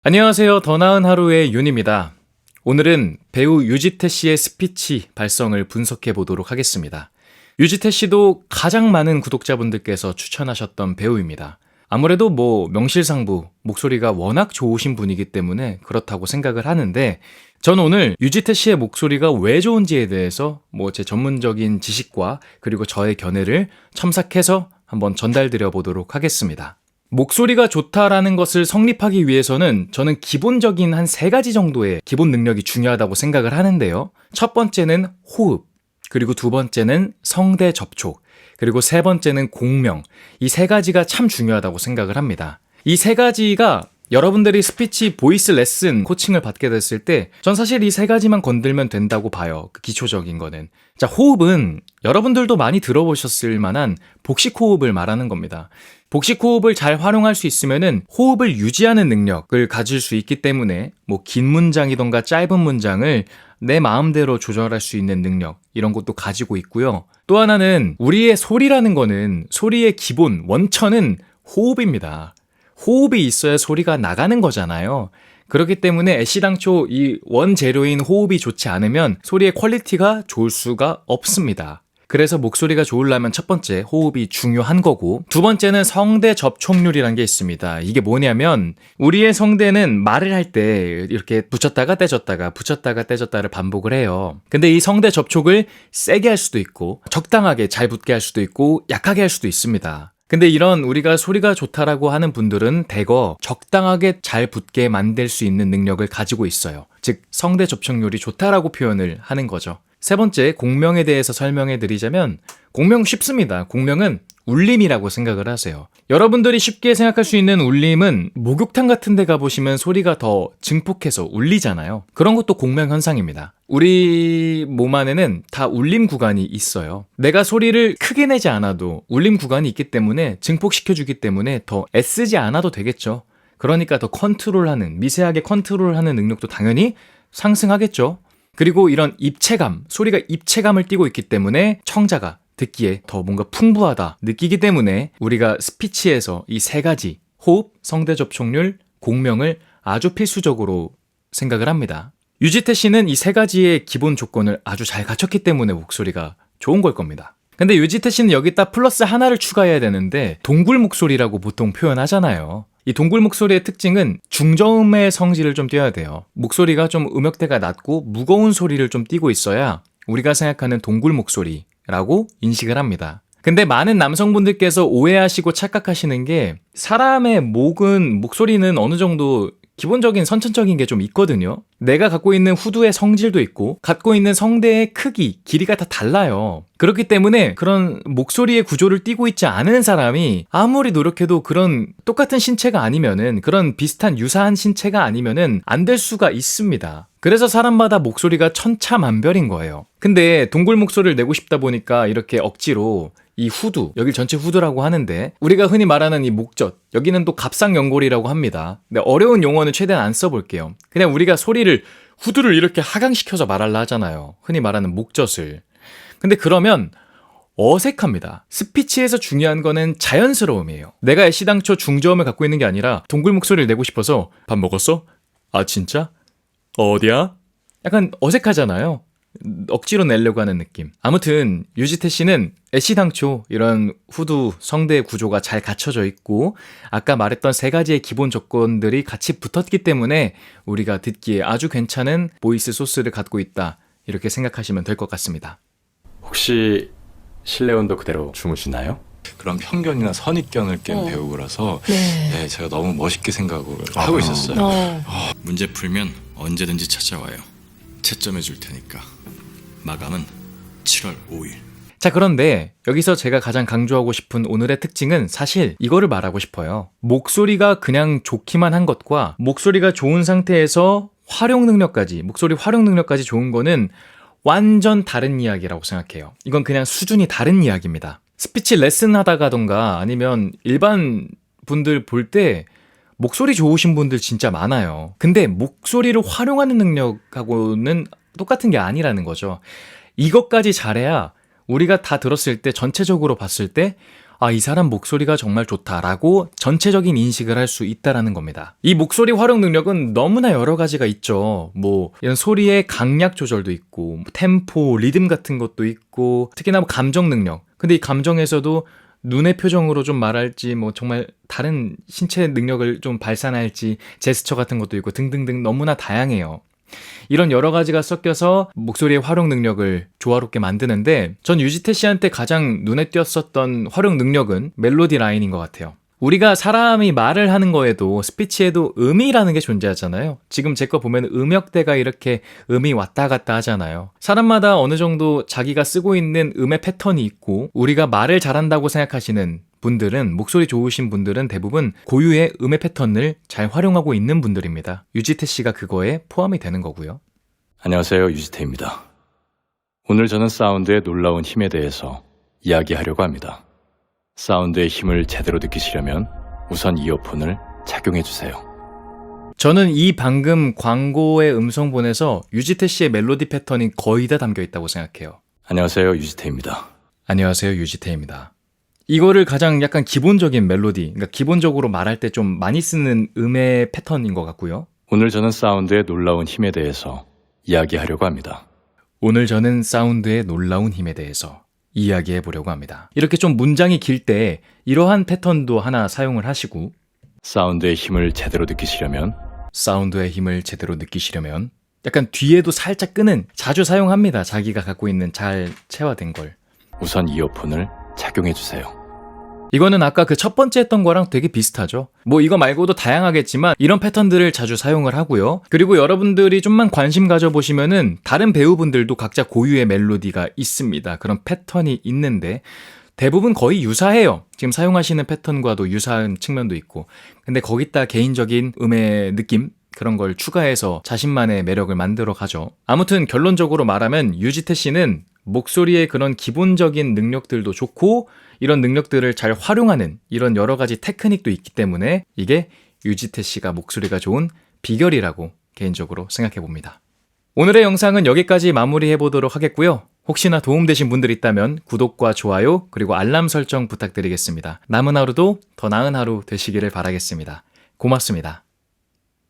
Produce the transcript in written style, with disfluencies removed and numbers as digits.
안녕하세요. 더 나은 하루의 윤입니다. 오늘은 배우 유지태 씨의 스피치 발성을 분석해 보도록 하겠습니다. 유지태 씨도 가장 많은 구독자분들께서 추천하셨던 배우입니다. 아무래도 명실상부 목소리가 워낙 좋으신 분이기 때문에 그렇다고 생각을 하는데, 전 오늘 유지태 씨의 목소리가 왜 좋은지에 대해서 제 전문적인 지식과 그리고 저의 견해를 첨삭해서 한번 전달드려 보도록 하겠습니다. 목소리가 좋다라는 것을 성립하기 위해서는 저는 기본적인 한 3가지 정도의 기본 능력이 중요하다고 생각을 하는데요. 첫 번째는 호흡, 그리고 두 번째는 성대 접촉, 그리고 세 번째는 공명. 이 3가지가 참 중요하다고 생각을 합니다. 이 3가지가 여러분들이 스피치 보이스 레슨 코칭을 받게 됐을 때 전 사실 이 3가지만 건들면 된다고 봐요. 그 기초적인 거는. 자, 호흡은 여러분들도 많이 들어보셨을 만한 복식 호흡을 말하는 겁니다. 복식 호흡을 잘 활용할 수 있으면은 호흡을 유지하는 능력을 가질 수 있기 때문에 긴 문장이던가 짧은 문장을 내 마음대로 조절할 수 있는 능력, 이런 것도 가지고 있고요. 또 하나는 우리의 소리라는 거는, 소리의 기본 원천은 호흡입니다. 호흡이 있어야 소리가 나가는 거잖아요. 그렇기 때문에 애시당초 이 원재료인 호흡이 좋지 않으면 소리의 퀄리티가 좋을 수가 없습니다. 그래서 목소리가 좋으려면 첫 번째 호흡이 중요한 거고, 두 번째는 성대 접촉률이라는 게 있습니다. 이게 뭐냐면 우리의 성대는 말을 할 때 이렇게 붙였다가 떼졌다가 붙였다가 떼졌다를 반복을 해요. 근데 이 성대 접촉을 세게 할 수도 있고 적당하게 잘 붙게 할 수도 있고 약하게 할 수도 있습니다. 근데 이런 우리가 소리가 좋다라고 하는 분들은 대거 적당하게 잘 붙게 만들 수 있는 능력을 가지고 있어요. 즉 성대 접촉률이 좋다라고 표현을 하는 거죠. 세 번째, 공명에 대해서 설명해 드리자면, 공명 쉽습니다. 공명은 울림이라고 생각을 하세요. 여러분들이 쉽게 생각할 수 있는 울림은 목욕탕 같은 데 가보시면 소리가 더 증폭해서 울리잖아요. 그런 것도 공명 현상입니다. 우리 몸 안에는 다 울림 구간이 있어요. 내가 소리를 크게 내지 않아도 울림 구간이 있기 때문에 증폭시켜주기 때문에 더 애쓰지 않아도 되겠죠. 그러니까 더 미세하게 컨트롤하는 능력도 당연히 상승하겠죠. 그리고 이런 입체감, 소리가 입체감을 띠고 있기 때문에 청자가 듣기에 더 뭔가 풍부하다 느끼기 때문에 우리가 스피치에서 이 3가지, 호흡, 성대 접촉률, 공명을 아주 필수적으로 생각을 합니다. 유지태 씨는 이 3가지의 기본 조건을 아주 잘 갖췄기 때문에 목소리가 좋은 걸 겁니다. 근데 유지태 씨는 여기다 플러스 하나를 추가해야 되는데, 동굴 목소리라고 보통 표현하잖아요. 이 동굴 목소리의 특징은 중저음의 성질을 좀 띄어야 돼요. 목소리가 좀 음역대가 낮고 무거운 소리를 좀 띄고 있어야 우리가 생각하는 동굴 목소리라고 인식을 합니다. 근데 많은 남성분들께서 오해하시고 착각하시는 게, 사람의 목소리는 어느 정도 기본적인 선천적인 게 좀 있거든요. 내가 갖고 있는 후두의 성질도 있고 갖고 있는 성대의 크기, 길이가 다 달라요. 그렇기 때문에 그런 목소리의 구조를 띠고 있지 않은 사람이 아무리 노력해도 그런 똑같은 신체가 아니면은, 그런 비슷한 유사한 신체가 아니면은 안 될 수가 있습니다. 그래서 사람마다 목소리가 천차만별인 거예요. 근데 동굴 목소리를 내고 싶다 보니까 이렇게 억지로 이 후두, 여길 전체 후두라고 하는데 우리가 흔히 말하는 이 목젖, 여기는 또 갑상연골이라고 합니다. 근데 어려운 용어는 최대한 안 써볼게요. 그냥 우리가 소리를, 후두를 이렇게 하강시켜서 말하려 하잖아요. 흔히 말하는 목젖을. 근데 그러면 어색합니다. 스피치에서 중요한 거는 자연스러움이에요. 내가 애시당초 중저음을 갖고 있는 게 아니라 동굴 목소리를 내고 싶어서 밥 먹었어? 아 진짜? 어디야? 약간 어색하잖아요. 억지로 내려고 하는 느낌. 아무튼 유지태 씨는 애시당초 이런 후두 성대 구조가 잘 갖춰져 있고 아까 말했던 3가지의 기본 조건들이 같이 붙었기 때문에 우리가 듣기에 아주 괜찮은 보이스 소스를 갖고 있다, 이렇게 생각하시면 될 것 같습니다. 혹시 실내 온도 그대로 주무시나요? 그런 편견이나 선입견을 깬 배우라서 네. 제가 너무 멋있게 생각을 하고 있었어요. 문제 풀면 언제든지 찾아와요. 채점해 줄 테니까. 마감은 7월 5일. 자, 그런데 여기서 제가 가장 강조하고 싶은 오늘의 특징은 사실 이거를 말하고 싶어요. 목소리가 그냥 좋기만 한 것과 목소리가 좋은 상태에서 목소리 활용 능력까지 좋은 거는 완전 다른 이야기라고 생각해요. 이건 그냥 수준이 다른 이야기입니다. 스피치 레슨 하다가던가 아니면 일반 분들 볼 때 목소리 좋으신 분들 진짜 많아요. 근데 목소리를 활용하는 능력하고는 똑같은 게 아니라는 거죠. 이것까지 잘해야 우리가 다 들었을 때 전체적으로 봤을 때 아, 이 사람 목소리가 정말 좋다라고 전체적인 인식을 할 수 있다라는 겁니다. 이 목소리 활용 능력은 너무나 여러 가지가 있죠. 뭐 이런 소리의 강약 조절도 있고, 뭐 템포, 리듬 같은 것도 있고, 특히나 뭐 감정 능력. 근데 이 감정에서도 눈의 표정으로 좀 말할지, 뭐 정말 다른 신체 능력을 좀 발산할지, 제스처 같은 것도 있고 등등등 너무나 다양해요. 이런 여러 가지가 섞여서 목소리의 활용 능력을 조화롭게 만드는데, 전 유지태 씨한테 가장 눈에 띄었었던 활용 능력은 멜로디 라인인 것 같아요. 우리가 사람이 말을 하는 거에도, 스피치에도 음이라는 게 존재하잖아요. 지금 제 거 보면 음역대가 이렇게 음이 왔다 갔다 하잖아요. 사람마다 어느 정도 자기가 쓰고 있는 음의 패턴이 있고, 우리가 말을 잘한다고 생각하시는 분들은, 목소리 좋으신 분들은 대부분 고유의 음의 패턴을 잘 활용하고 있는 분들입니다. 유지태 씨가 그거에 포함이 되는 거고요. 안녕하세요, 유지태입니다. 오늘 저는 사운드의 놀라운 힘에 대해서 이야기하려고 합니다. 사운드의 힘을 제대로 느끼시려면 우선 이어폰을 착용해주세요. 저는 이 방금 광고의 음성본에서 유지태 씨의 멜로디 패턴이 거의 다 담겨 있다고 생각해요. 안녕하세요, 유지태입니다. 안녕하세요, 유지태입니다. 이거를 가장 약간 기본적인 멜로디, 그러니까 기본적으로 말할 때 좀 많이 쓰는 음의 패턴인 것 같고요. 오늘 저는 사운드의 놀라운 힘에 대해서 이야기하려고 합니다. 오늘 저는 사운드의 놀라운 힘에 대해서 이야기해 보려고 합니다. 이렇게 좀 문장이 길 때 이러한 패턴도 하나 사용을 하시고, 사운드의 힘을 제대로 느끼시려면 사운드의 힘을 제대로 느끼시려면 약간 뒤에도 살짝 끄는, 자주 사용합니다. 자기가 갖고 있는 잘 체화된 걸. 우선 이어폰을 착용해주세요. 이거는 아까 그 첫 번째 했던 거랑 되게 비슷하죠. 뭐 이거 말고도 다양하겠지만 이런 패턴들을 자주 사용을 하고요. 그리고 여러분들이 좀만 관심 가져보시면은 다른 배우분들도 각자 고유의 멜로디가 있습니다. 그런 패턴이 있는데 대부분 거의 유사해요. 지금 사용하시는 패턴과도 유사한 측면도 있고. 근데 거기다 개인적인 음의 느낌? 그런 걸 추가해서 자신만의 매력을 만들어 가죠. 아무튼 결론적으로 말하면 유지태 씨는 목소리의 그런 기본적인 능력들도 좋고, 이런 능력들을 잘 활용하는 이런 여러 가지 테크닉도 있기 때문에 이게 유지태 씨가 목소리가 좋은 비결이라고 개인적으로 생각해 봅니다. 오늘의 영상은 여기까지 마무리해 보도록 하겠고요. 혹시나 도움되신 분들 있다면 구독과 좋아요 그리고 알람 설정 부탁드리겠습니다. 남은 하루도 더 나은 하루 되시기를 바라겠습니다. 고맙습니다.